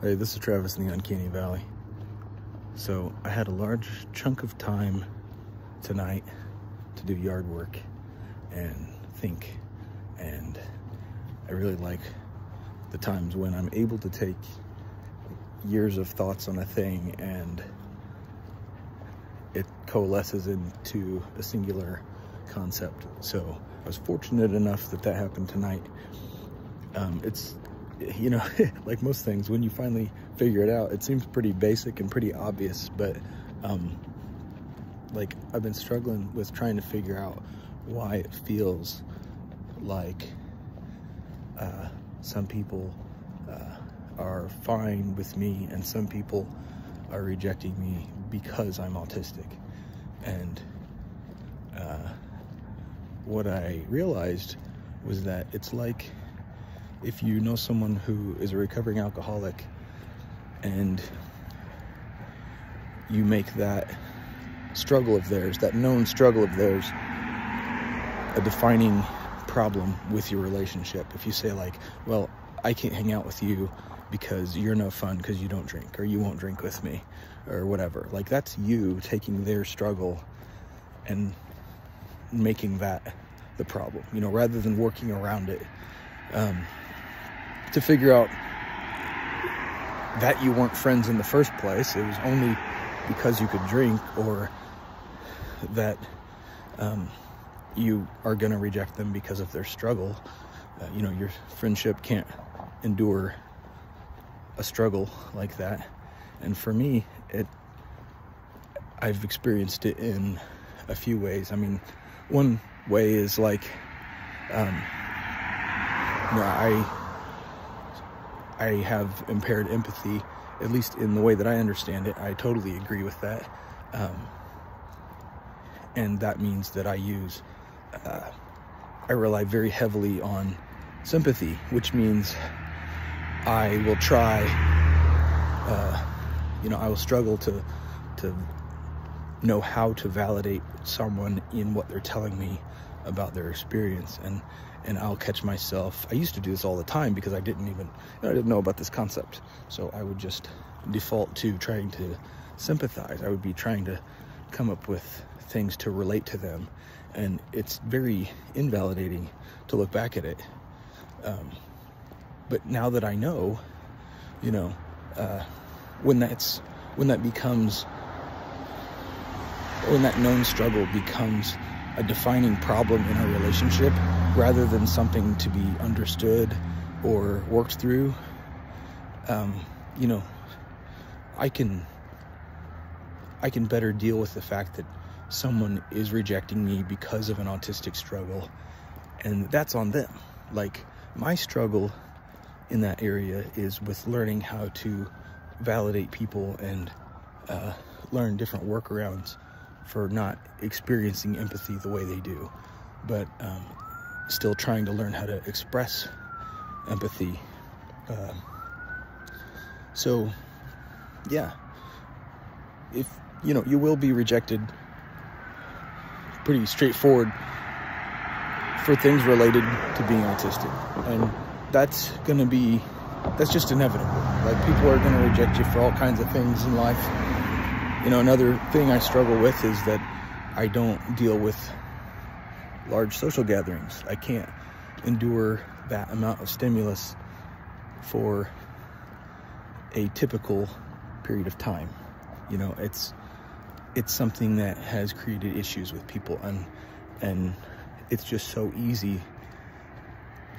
Hey, this is Travis in the Uncanny Valley. So I had a large chunk of time tonight to do yard work and think, and I really like the times when I'm able to take years of thoughts on a thing and it coalesces into a singular concept. So I was fortunate enough that happened tonight. It's, you know, like most things, when you finally figure it out, it seems pretty basic and pretty obvious, but like I've been struggling with trying to figure out why it feels like some people are fine with me and some people are rejecting me because I'm autistic. And what I realized was that it's like if you know someone who is a recovering alcoholic and you make that struggle of theirs, that known struggle of theirs, a defining problem with your relationship. If you say like, well, I can't hang out with you because you're no fun because you don't drink, or you won't drink with me, or whatever. Like, that's you taking their struggle and making that the problem, you know, rather than working around it. To figure out that you weren't friends in the first place, it was only because you could drink, or that you are going to reject them because of their struggle. You know, your friendship can't endure a struggle like that. And for me, I've experienced it in a few ways. I mean, one way is like, you know, I have impaired empathy, at least in the way that I understand it. I totally agree with that. And that means that I rely very heavily on sympathy, which means I will try, you know, I will struggle to know how to validate someone in what they're telling me about their experience. And I'll catch myself. I used to do this all the time because I didn't know about this concept. So I would just default to trying to sympathize. I would be trying to come up with things to relate to them. And it's very invalidating to look back at it. But now that I know, you know, when that known struggle becomes a defining problem in our relationship, rather than something to be understood or worked through, you know, I can better deal with the fact that someone is rejecting me because of an autistic struggle, and that's on them. Like, my struggle in that area is with learning how to validate people and learn different workarounds for not experiencing empathy the way they do, but still trying to learn how to express empathy. So yeah, if you know, you will be rejected, pretty straightforward, for things related to being autistic, and that's just inevitable. Like, people are going to reject you for all kinds of things in life. You know, another thing I struggle with is that I don't deal with large social gatherings. I can't endure that amount of stimulus for a typical period of time. You know, it's something that has created issues with people, and it's just so easy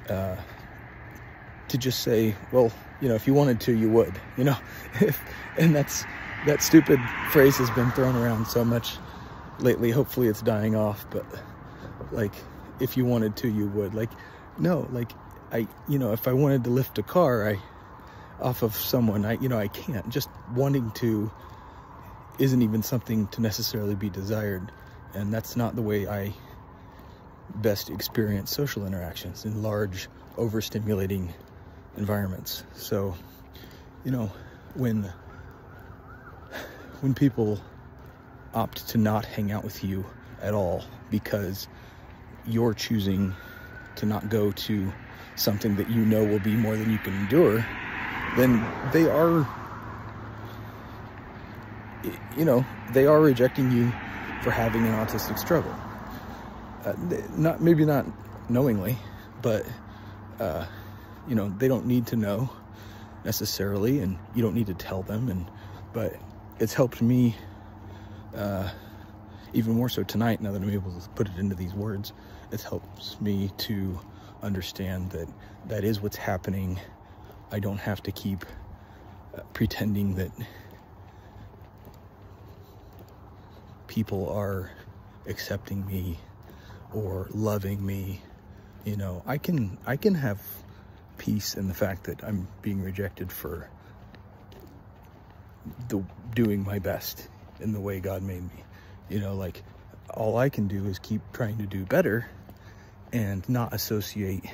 to just say, well, you know, if you wanted to, you would, you know. And that stupid phrase has been thrown around so much lately. Hopefully it's dying off, but like, if you wanted to, you would. Like, no, like, you know, if I wanted to lift a car off of someone, I can't. Just wanting to isn't even something to necessarily be desired, and that's not the way I best experience social interactions, in large, overstimulating environments. So, you know, when people opt to not hang out with you at all because you're choosing to not go to something that you know will be more than you can endure, then they are, you know, they are rejecting you for having an autistic struggle. Maybe not knowingly, but, you know, they don't need to know necessarily, and you don't need to tell them. But it's helped me, even more so tonight, now that I'm able to put it into these words. It helps me to understand that that is what's happening. I don't have to keep pretending that people are accepting me or loving me. You know, I can have peace in the fact that I'm being rejected for doing my best in the way God made me. You know, like, all I can do is keep trying to do better and not associate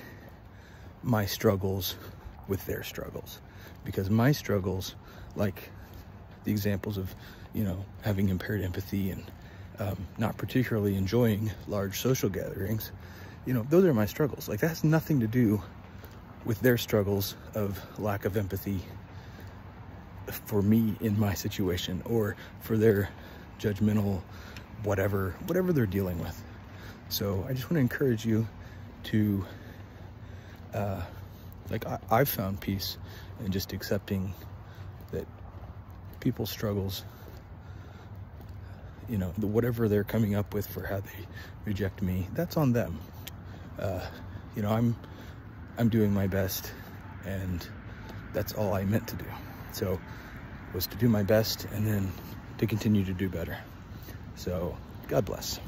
my struggles with their struggles, because my struggles, like the examples of, you know, having impaired empathy and not particularly enjoying large social gatherings, you know, those are my struggles. Like, that has nothing to do with their struggles of lack of empathy for me in my situation, or for their judgmental whatever they're dealing with. So I just want to encourage you to, like, I've found peace in just accepting that people's struggles, you know, whatever they're coming up with for how they reject me, that's on them. You know, I'm doing my best, and that's all I meant to do. So, was to do my best and then to continue to do better. So, God bless.